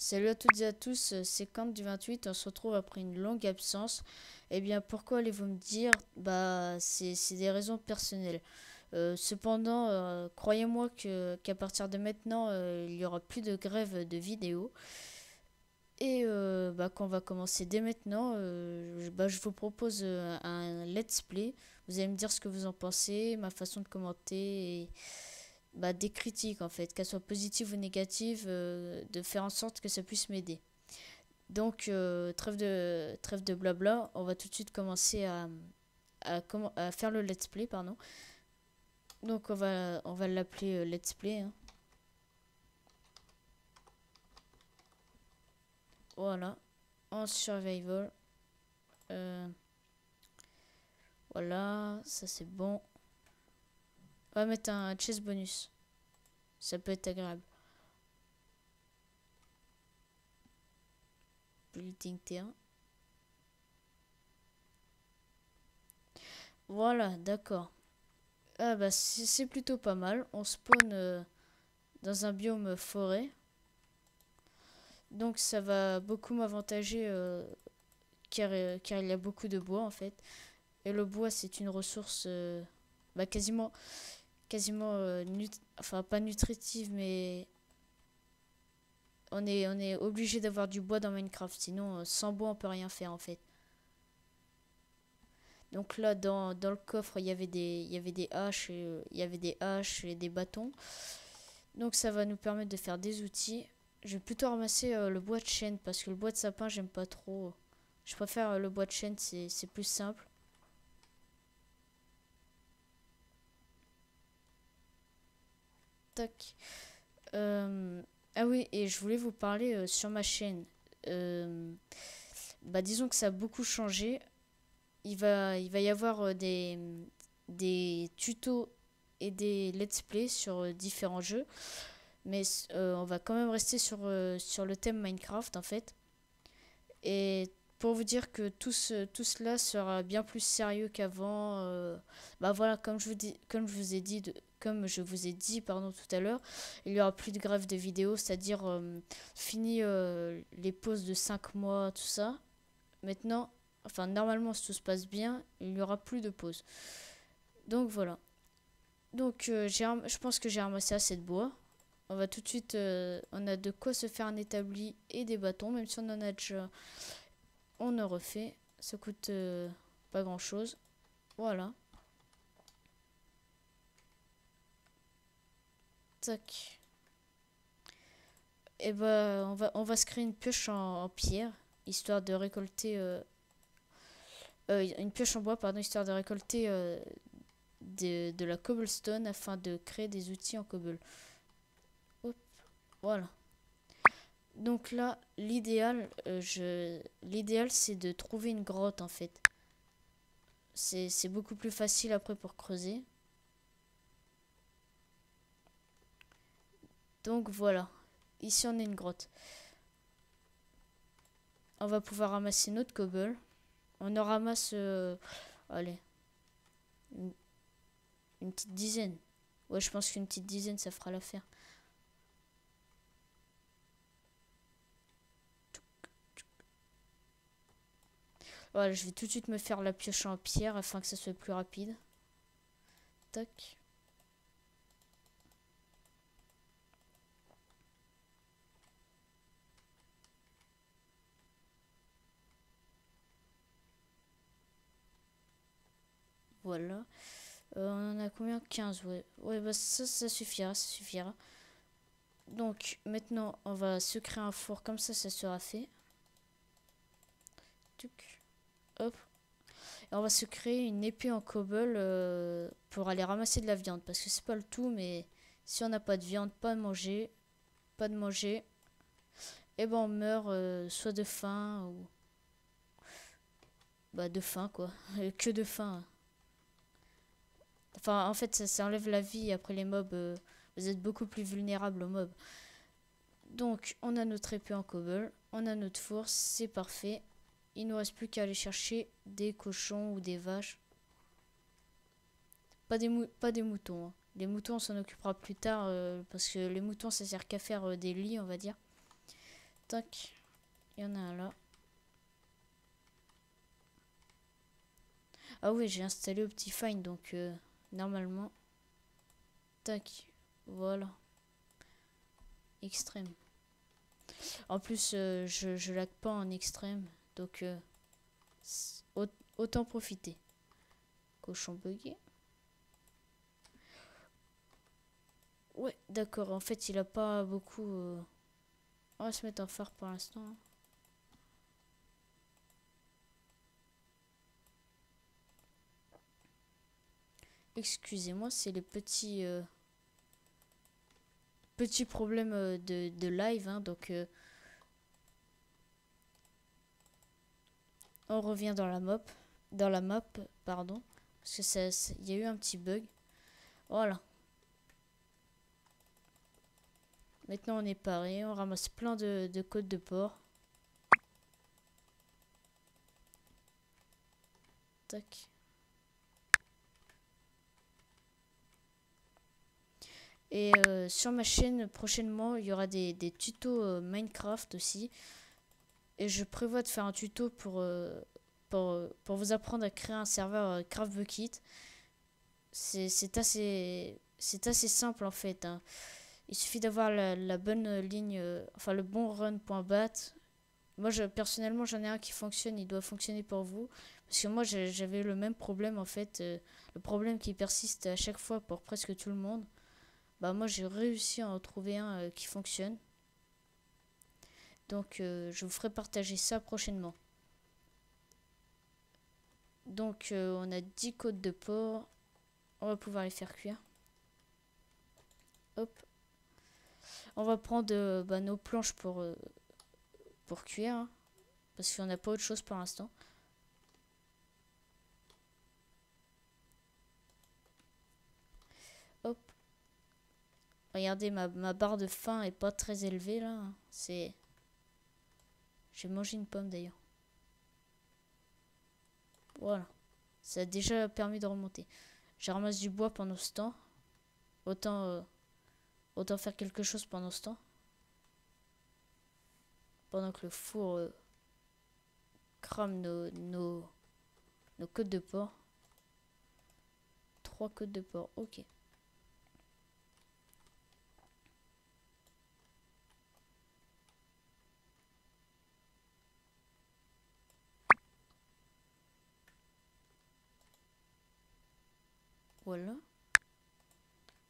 Salut à toutes et à tous, c'est Kant du 28, on se retrouve après une longue absence. Eh bien, pourquoi allez-vous me dire? Bah, c'est des raisons personnelles. Cependant, croyez-moi qu'à partir de maintenant, il y aura plus de grève de vidéos. Et bah, qu'on va commencer dès maintenant, bah, je vous propose un let's play. Vous allez me dire ce que vous en pensez, ma façon de commenter, et bah, des critiques en fait, qu'elles soient positives ou négatives, de faire en sorte que ça puisse m'aider. Donc, trêve de blabla, on va tout de suite commencer à faire le let's play, pardon. Donc, on va l'appeler let's play, hein. Voilà, en survival. Euh, voilà, ça c'est bon. On va mettre un chest bonus, ça peut être agréable. Building terrain. Voilà, d'accord. Ah bah c'est plutôt pas mal. On spawn dans un biome forêt. Donc ça va beaucoup m'avantager, car il y a beaucoup de bois en fait. Et le bois c'est une ressource, bah, quasiment enfin pas nutritive, mais on est obligé d'avoir du bois dans Minecraft. Sinon, sans bois on peut rien faire en fait. Donc là dans le coffre il y avait des haches, il y avait des haches et des bâtons. Donc ça va nous permettre de faire des outils. Je vais plutôt ramasser le bois de chêne parce que le bois de sapin j'aime pas trop. Je préfère le bois de chêne, c'est plus simple. Tac. Ah oui, et je voulais vous parler sur ma chaîne. Euh, Bah disons que ça a beaucoup changé. Il va y avoir des tutos et des let's play sur différents jeux. Mais on va quand même rester sur le thème Minecraft en fait. Et pour vous dire que tout cela sera bien plus sérieux qu'avant. Bah voilà, comme je vous ai dit pardon, tout à l'heure, il y aura plus de grève de vidéos, c'est-à-dire fini les pauses de 5 mois, tout ça. Maintenant, enfin normalement si tout se passe bien, il n'y aura plus de pause. Donc voilà. Donc je pense que j'ai ramassé assez de bois. On va tout de suite, on a de quoi se faire un établi et des bâtons, même si on en a déjà, on en refait. Ça coûte pas grand chose. Voilà. Tac. Et ben on va se créer une pioche en pierre, histoire de récolter. Une pioche en bois, pardon, histoire de récolter de la cobblestone afin de créer des outils en cobble. Hop, voilà. Donc là, l'idéal c'est de trouver une grotte en fait. C'est beaucoup plus facile après pour creuser. Donc voilà. Ici on a une grotte. On va pouvoir ramasser notre cobble. On en ramasse, allez, une, une petite dizaine. Ouais, je pense qu'une petite dizaine ça fera l'affaire. Voilà, je vais tout de suite me faire la pioche en pierre afin que ça soit plus rapide. Tac. Voilà. On en a combien? 15, ouais. Ouais, bah ça suffira, ça suffira. Donc maintenant, on va se créer un four comme ça sera fait. Tuc. Hop. Et on va se créer une épée en cobble pour aller ramasser de la viande. Parce que c'est pas le tout, mais si on n'a pas de viande, pas de manger, et ben on meurt soit de faim ou bah de faim quoi. Que de faim. Enfin en fait ça enlève la vie après les mobs. Vous êtes beaucoup plus vulnérable aux mobs. Donc on a notre épée en cobble, on a notre four, c'est parfait. Il nous reste plus qu'à aller chercher des cochons ou des vaches. Pas des moutons, hein. Les moutons, on s'en occupera plus tard parce que les moutons, ça sert qu'à faire des lits, on va dire. Tac. Il y en a un là. Ah oui, j'ai installé Optifine, donc normalement. Tac. Voilà. Extrême. En plus, je lag pas en extrême, donc autant profiter. Cochon bugué. Ouais, d'accord. En fait, il a pas beaucoup. On va se mettre en phare pour l'instant. Excusez-moi, c'est les petits problèmes de live. Hein, donc, on revient dans la map, pardon, parce que il y a eu un petit bug. Voilà. Maintenant, on est paré. On ramasse plein de côtes de porc. Tac. Et sur ma chaîne, prochainement, il y aura des tutos Minecraft aussi. Et je prévois de faire un tuto pour vous apprendre à créer un serveur CraftBukkit. C'est assez simple en fait. Hein. Il suffit d'avoir la bonne ligne, enfin le bon run.bat. Moi, personnellement, j'en ai un qui fonctionne, il doit fonctionner pour vous. Parce que moi, j'avais le même problème en fait. Le problème qui persiste à chaque fois pour presque tout le monde. Bah moi, j'ai réussi à en trouver un qui fonctionne. Donc, je vous ferai partager ça prochainement. Donc, on a 10 côtes de porc. On va pouvoir les faire cuire. Hop. On va prendre nos planches pour cuire. Hein, parce qu'on n'a pas autre chose pour l'instant. Hop. Regardez, ma barre de faim est pas très élevée là. Hein. C'est... J'ai mangé une pomme d'ailleurs. Voilà. Ça a déjà permis de remonter. Je ramasse du bois pendant ce temps. Autant faire quelque chose pendant ce temps. Pendant que le four crame nos côtes de porc. 3 côtes de porc, ok. Voilà.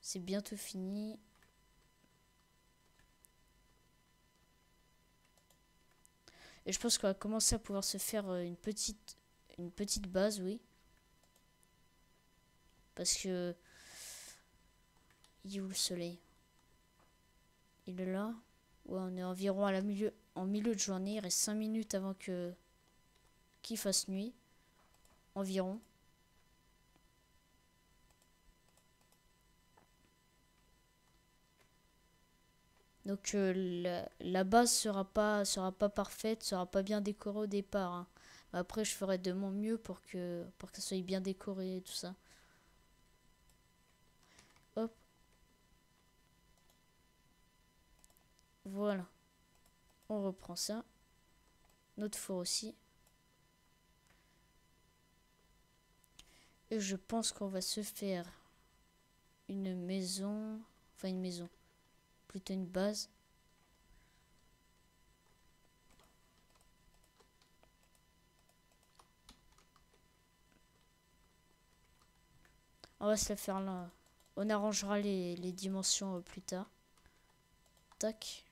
C'est bientôt fini. Et je pense qu'on va commencer à pouvoir se faire une petite base, oui. Parce que... Il est où le soleil? Il est là. Ouais, on est environ en milieu de journée. Il reste 5 minutes avant qu'il fasse nuit. Environ. Donc la base sera pas parfaite, sera pas bien décorée au départ. Hein. Après, je ferai de mon mieux pour que ça soit bien décoré et tout ça. Hop. Voilà. On reprend ça. Notre four aussi. Et je pense qu'on va se faire une maison. Enfin une maison. Plutôt une base. On va se la faire là. On arrangera les dimensions plus tard. Tac.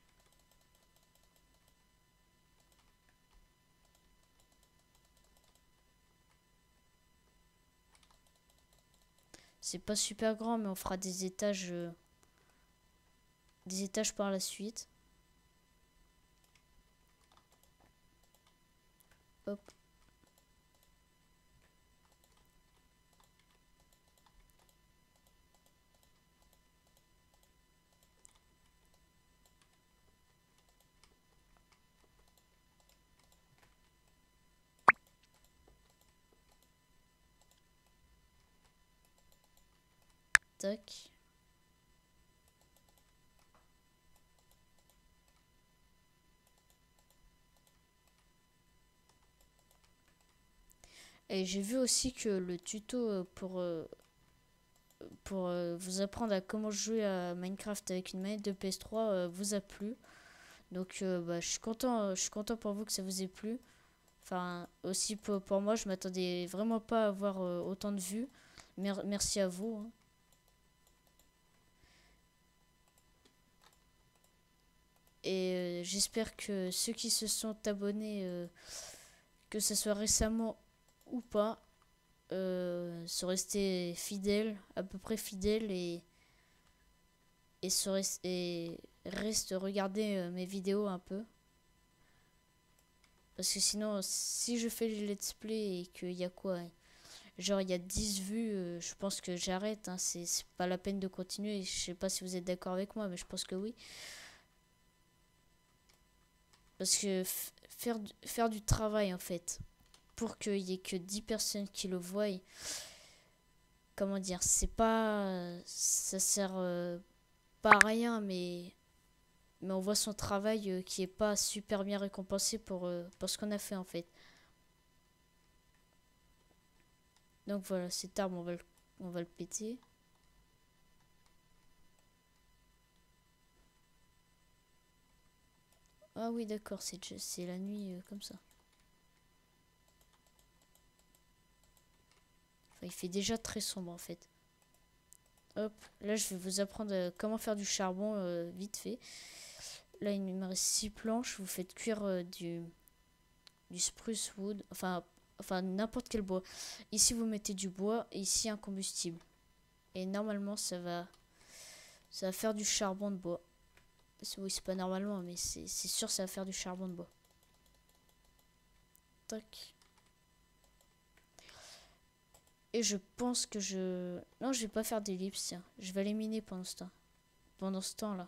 C'est pas super grand, mais on fera des étages par la suite. Hop. Tac. Et j'ai vu aussi que le tuto pour vous apprendre à comment jouer à Minecraft avec une manette de PS3 vous a plu. Donc bah, je suis content pour vous que ça vous ait plu. Enfin, aussi pour moi, je m'attendais vraiment pas à avoir autant de vues. Merci à vous, hein. Et j'espère que ceux qui se sont abonnés, que ce soit récemment ou pas, sont restés fidèles, à peu près fidèles et restent regarder mes vidéos un peu. Parce que sinon, si je fais les let's play et qu'il y a quoi, genre il y a 10 vues, je pense que j'arrête, hein, c'est pas la peine de continuer. Je sais pas si vous êtes d'accord avec moi, mais je pense que oui. Parce que faire du travail en fait, pour qu'il y ait que 10 personnes qui le voient, comment dire, c'est pas. Ça sert pas à rien, mais on voit son travail qui est pas super bien récompensé pour ce qu'on a fait en fait. Donc voilà, cet arbre, on va le péter. Ah oui, d'accord, c'est la nuit comme ça. Enfin, il fait déjà très sombre en fait. Hop, là je vais vous apprendre comment faire du charbon vite fait. Là il me reste 6 planches, vous faites cuire du spruce wood, enfin n'importe quel bois. Ici vous mettez du bois et ici un combustible. Et normalement ça va faire du charbon de bois. Oui, c'est pas normalement, mais c'est sûr ça va faire du charbon de bois. Tac. Et je pense que je... Non, je vais pas faire d'ellipse, tiens. Je vais les miner pendant ce temps. Pendant ce temps-là.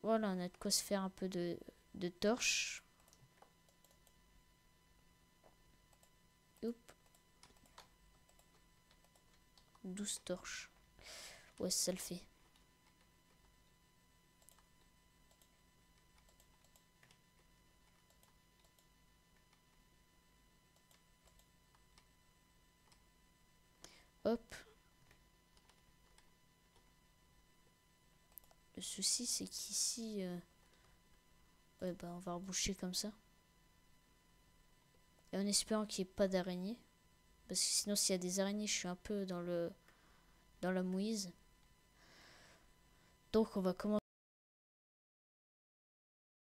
Voilà, on a de quoi se faire un peu de torches. Hop. 12 torches. Ouais, ça le fait. Hop. Le souci, c'est qu'ici... ouais, bah, on va reboucher comme ça. Et en espérant qu'il n'y ait pas d'araignées. Parce que sinon, s'il y a des araignées, je suis un peu dans la mouise. Donc, on va commencer.